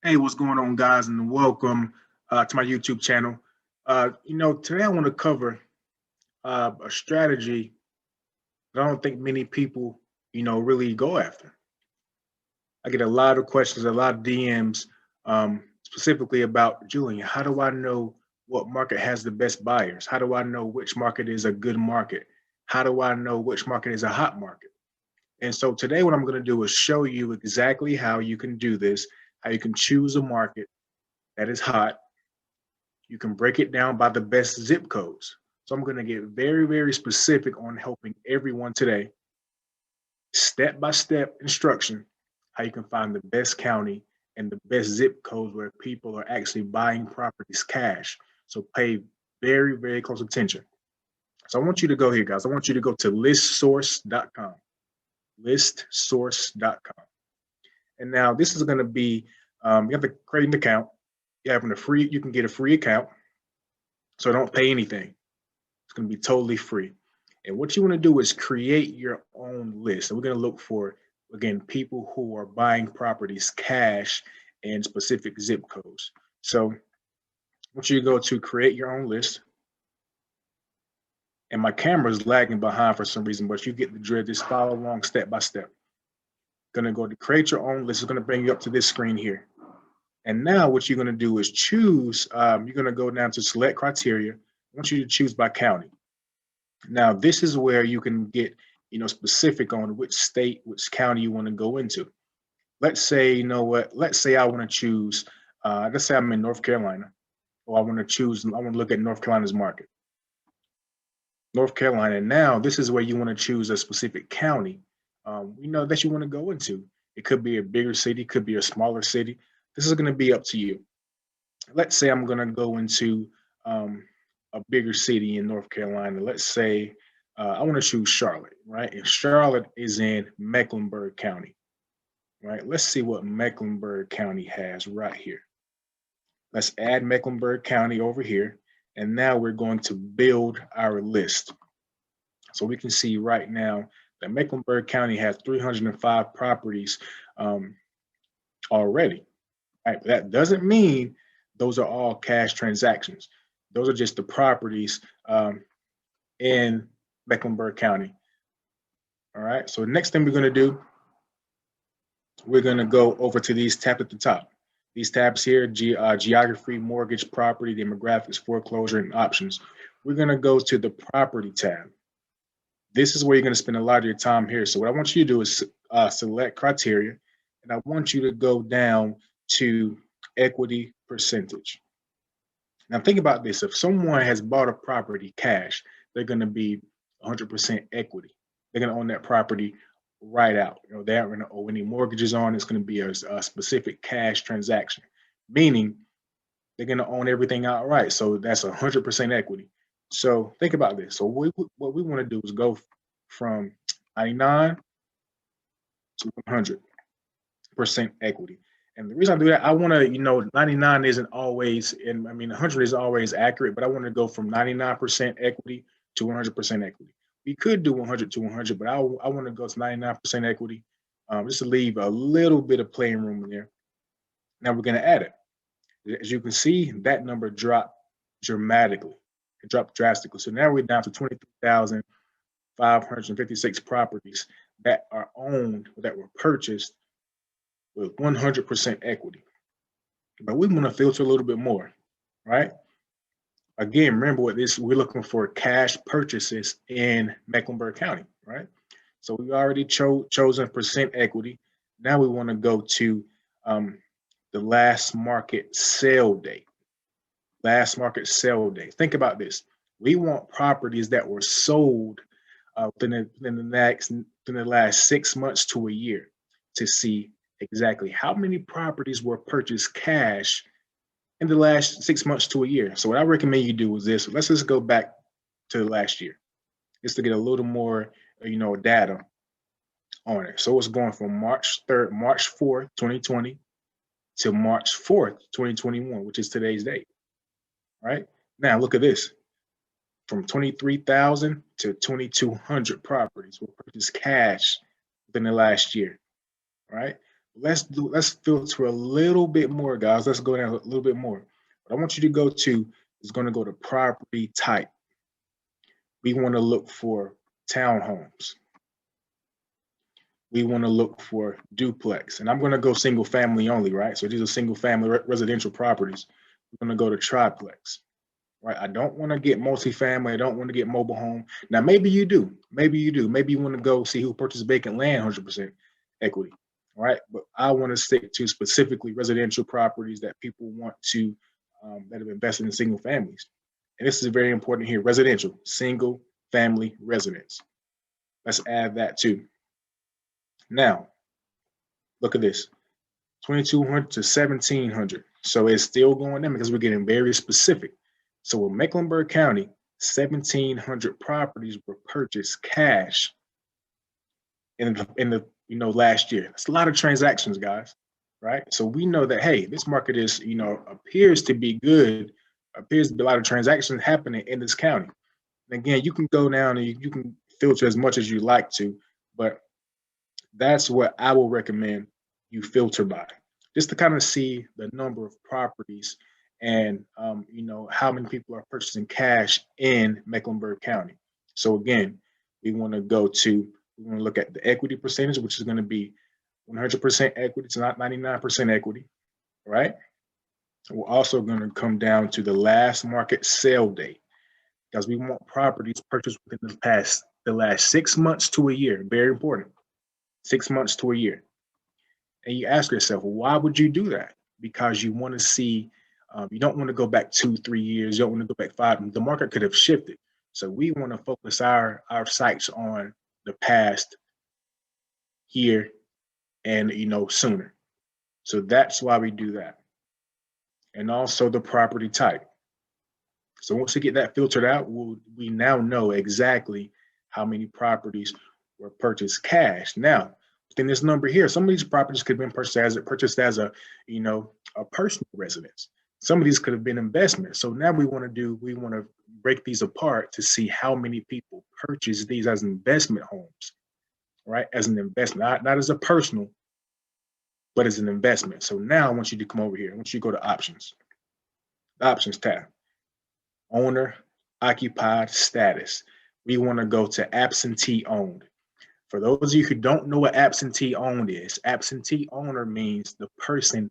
Hey, what's going on, guys, and welcome to my YouTube channel. Today I want to cover a strategy that I don't think many people, really go after. I get a lot of questions, a lot of DMs, specifically about Julian. How do I know what market has the best buyers? How do I know which market is a good market? How do I know which market is a hot market? And so today, what I'm going to do is show you exactly how you can do this, how you can choose a market that is hot. You can break it down by the best zip codes. So I'm going to get very, very specific on helping everyone today, step by step instruction, how you can find the best county and the best zip codes where people are actually buying properties cash. So pay very, very close attention. So I want you to go here, guys. I want you to go to listsource.com, listsource.com. And now this is going to be, you have to create an account. You can get a free account. So don't pay anything. It's going to be totally free. And what you want to do is create your own list. And we're going to look for, again, people who are buying properties cash and specific zip codes. So I want you to go to create your own list. And my camera is lagging behind for some reason, but you get the drill. Just follow along step by step. Going to go to create your own list. It's going to bring you up to this screen here. And now what you're going to do is choose, you're going to go down to select criteria. I want you to choose by county. Now, this is where you can get, specific on which state, which county you want to go into. Let's say, let's say I want to choose, let's say I'm in North Carolina, or I want to look at North Carolina's market. North Carolina. Now, this is where you want to choose a specific county, that you want to go into. It could be a bigger city, could be a smaller city. This is going to be up to you. Let's say I'm going to go into a bigger city in North Carolina. Let's say I want to choose Charlotte, right? And Charlotte is in Mecklenburg County, right? Let's see what Mecklenburg County has right here. Let's add Mecklenburg County over here. And now we're going to build our list. So we can see right now that Mecklenburg County has 305 properties already. Right, that doesn't mean those are all cash transactions. Those are just the properties in Mecklenburg County. All right, so the next thing we're going to do, we're going to go over to these tabs at the top. These tabs here, geography, mortgage, property, demographics, foreclosure, and options. We're going to go to the property tab. This is where you're going to spend a lot of your time here. So what I want you to do is select criteria, and I want you to go down to equity percentage. Now think about this. If someone has bought a property cash, they're going to be 100% equity. They're going to own that property right out. They aren't going to owe any mortgages on. It's going to be a specific cash transaction, meaning they're going to own everything outright. So that's 100% equity. So think about this. So what we want to do is go from 99 to 100% equity. And the reason I do that, I want to, 99 isn't always, 100 is always accurate, but I want to go from 99% equity to 100% equity. We could do 100 to 100, but I want to go to 99% equity, just to leave a little bit of playing room in there. Now we're going to add it. As you can see, that number dropped dramatically. It dropped drastically. So now we're down to 23,556 properties that are owned, that were purchased with 100% equity. But we want to filter a little bit more, right? Again, remember we're looking for cash purchases in Mecklenburg County, right? So we already chosen percent equity. Now we want to go to the last market sale date. Last market sale date. Think about this. We want properties that were sold within the last 6 months to a year to see exactly how many properties were purchased cash in the last 6 months to a year. So what I recommend you do is this. Let's just go back to last year, just to get a little more, data on it. So it's going from March 4th, 2020 to March 4th, 2021, which is today's date. Right? Now look at this. From 23,000 to 2,200 properties were purchased cash within the last year. Right? let's filter a little bit more, guys. Let's go down a little bit more. What I want you to go to is going to go to property type. We want to look for townhomes. We want to look for duplex, and I'm going to go single family only, right? So these are single family residential properties. We're going to go to triplex, right? I don't want to get multifamily. I don't want to get mobile home. Now, maybe you do. Maybe you do. Maybe you want to go see who purchased vacant land 100% equity, right? But I want to stick to specifically residential properties that people want to, that have invested in single families. And this is very important here, residential, single family residence. Let's add that too. Now, look at this, 2,200 to 1,700. So it's still going in because we're getting very specific. So in Mecklenburg County, 1,700 properties were purchased cash in the last year. That's a lot of transactions, guys, right? So we know that, hey, this market is, appears to be good, appears to be a lot of transactions happening in this county. And again, you can go down and you can filter as much as you like to, but that's what I will recommend you filter by, just to kind of see the number of properties and how many people are purchasing cash in Mecklenburg County. So again, we want to look at the equity percentage, which is going to be 100% equity. It's not 99% equity, right? We're also going to come down to the last market sale date, because we want properties purchased within the last 6 months to a year. Very important. 6 months to a year. And you ask yourself, well, why would you do that? Because you want to see, you don't want to go back 2-3 years. You don't want to go back 5. The market could have shifted. So we want to focus our sights on the past year and, sooner. So that's why we do that. And also the property type. So once we get that filtered out, we now know exactly how many properties were purchased cash. Now, within this number here, some of these properties could have been purchased as a personal residence. Some of these could have been investments. So now we want to break these apart to see how many people purchase these as investment homes, right? As an investment, not as a personal, but as an investment. So now I want you to come over here. I want you to go to options, the options tab, owner occupied status. We want to go to absentee owned. For those of you who don't know what absentee owned is, absentee owner means the person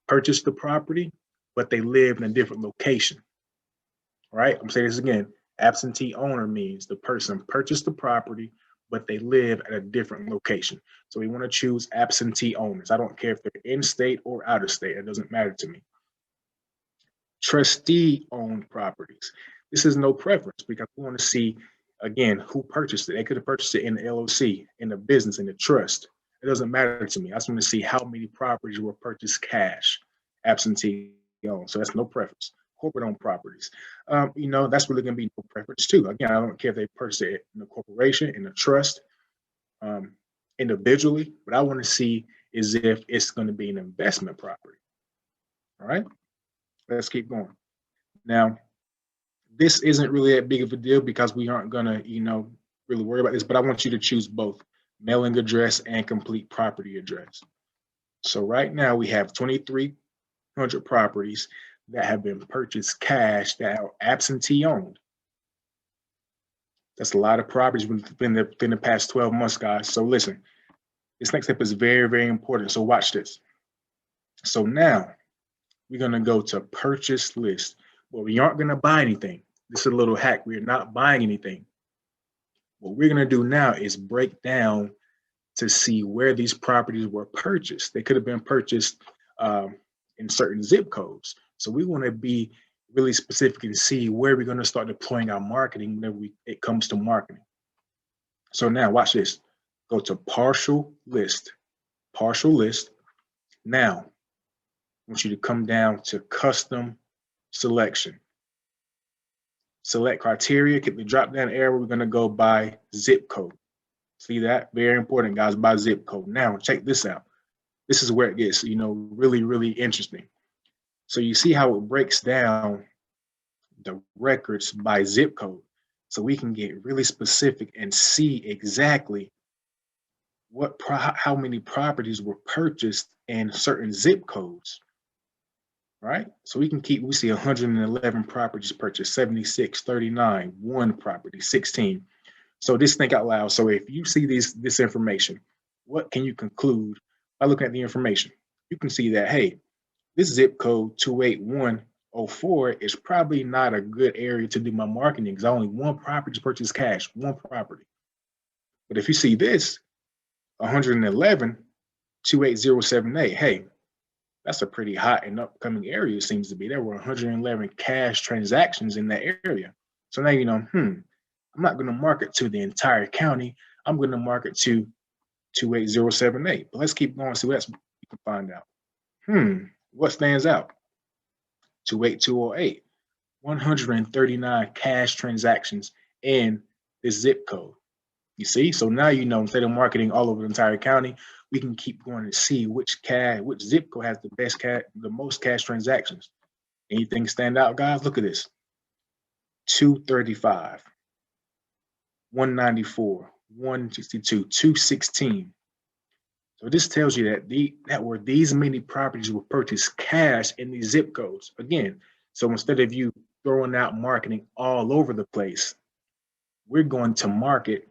purchased the property, but they live in a different location. All right, I'm saying this again. Absentee owner means the person purchased the property, but they live at a different location. So we want to choose absentee owners. I don't care if they're in state or out of state. It doesn't matter to me. Trustee owned properties. This is no preference because we want to see, again, who purchased it. They could have purchased it in the LLC, in the business, in the trust. It doesn't matter to me. I just want to see how many properties were purchased cash, absentee owned. So that's no preference. Corporate owned properties. That's really going to be no preference too. Again, I don't care if they purchased it in a corporation, in a trust, individually. What I want to see is if it's going to be an investment property. All right, let's keep going. Now, this isn't really that big of a deal because we aren't going to, really worry about this, but I want you to choose both mailing address and complete property address. So right now we have 2,300 properties that have been purchased cash that are absentee owned. That's a lot of properties within the past 12 months, guys. So listen, this next step is very, very important. So watch this. So now we're going to go to purchase list. Well, we aren't going to buy anything. This is a little hack. We're not buying anything. What we're going to do now is break down to see where these properties were purchased. They could have been purchased in certain zip codes. So we want to be really specific and see where we're going to start deploying our marketing whenever it comes to marketing. So now watch this. Go to partial list. Now, I want you to come down to custom selection. Select criteria, get the drop down arrow. We're going to go by zip code. See that? Very important, guys, by zip code. Now, check this out. This is where it gets, really, really interesting. So you see how it breaks down the records by zip code. So we can get really specific and see exactly how many properties were purchased in certain zip codes, right? So we see 111 properties purchased, 76, 39, one property, 16. So just think out loud. So if you see this information, what can you conclude by looking at the information? You can see that, hey, this zip code 28104 is probably not a good area to do my marketing because only one property purchase cash, one property. But if you see this 111 28078, hey, that's a pretty hot and upcoming area. It seems to be. There were 111 cash transactions in that area. So now you know, I'm not going to market to the entire county. I'm going to market to 28078. But let's keep going. See what else we can find out. What stands out? 28208. 139 cash transactions in this zip code. You see? So now you know, instead of marketing all over the entire county, we can keep going to see which zip code has the most cash transactions. Anything stand out, guys? Look at this. 235, 194, 162, 216. So this tells you that these many properties were purchased cash in these zip codes. Again, so instead of you throwing out marketing all over the place, we're going to market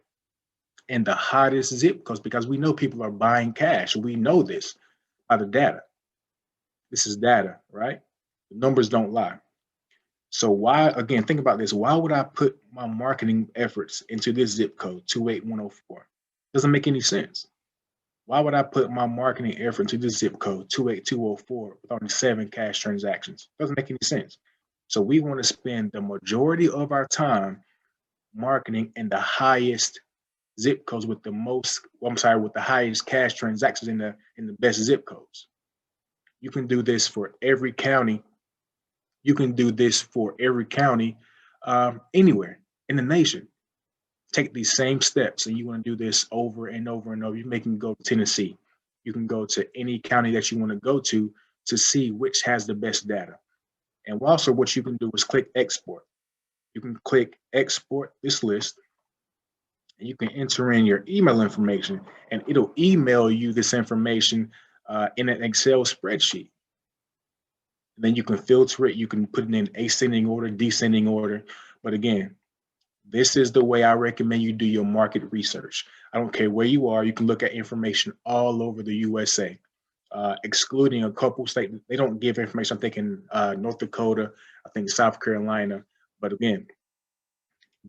in the hottest zip codes because we know people are buying cash. We know this by the data. This is data, right? The numbers don't lie. So why, again, think about this. Why would I put my marketing efforts into this zip code, 28104? Doesn't make any sense. Why would I put my marketing effort into this zip code, 28204, with only 7 cash transactions? Doesn't make any sense. So we want to spend the majority of our time marketing in the highest zip codes with the highest cash transactions in the best zip codes. You can do this for every county. You can do this for every county anywhere in the nation. Take these same steps, and you want to do this over and over and over. You can go to Tennessee. You can go to any county that you want to go to see which has the best data. And also what you can do is click export. You can click export this list, and you can enter in your email information, and it'll email you this information in an Excel spreadsheet. And then you can filter it. You can put it in ascending order, descending order. But again, this is the way I recommend you do your market research. I don't care where you are. You can look at information all over the USA, excluding a couple states. They don't give information. I'm thinking North Dakota, I think South Carolina. But again,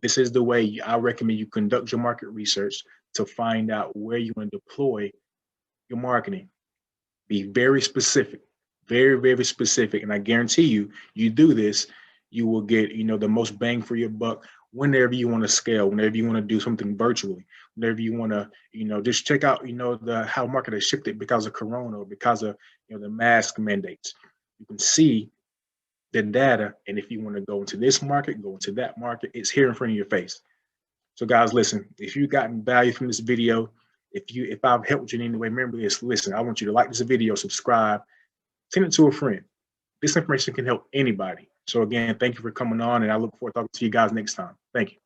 this is the way I recommend you conduct your market research to find out where you want to deploy your marketing. Be very specific, very, very specific. And I guarantee you do this, you will get, the most bang for your buck whenever you want to scale, whenever you want to do something virtually, whenever you want to, just check out, how market has shifted because of Corona or because of, the mask mandates. You can see the data. And if you want to go into this market, go into that market, it's here in front of your face. So guys, listen, if you've gotten value from this video, if I've helped you in any way, remember this, listen, I want you to like this video, subscribe, send it to a friend. This information can help anybody. So again, thank you for coming on, and I look forward to talking to you guys next time. Thank you.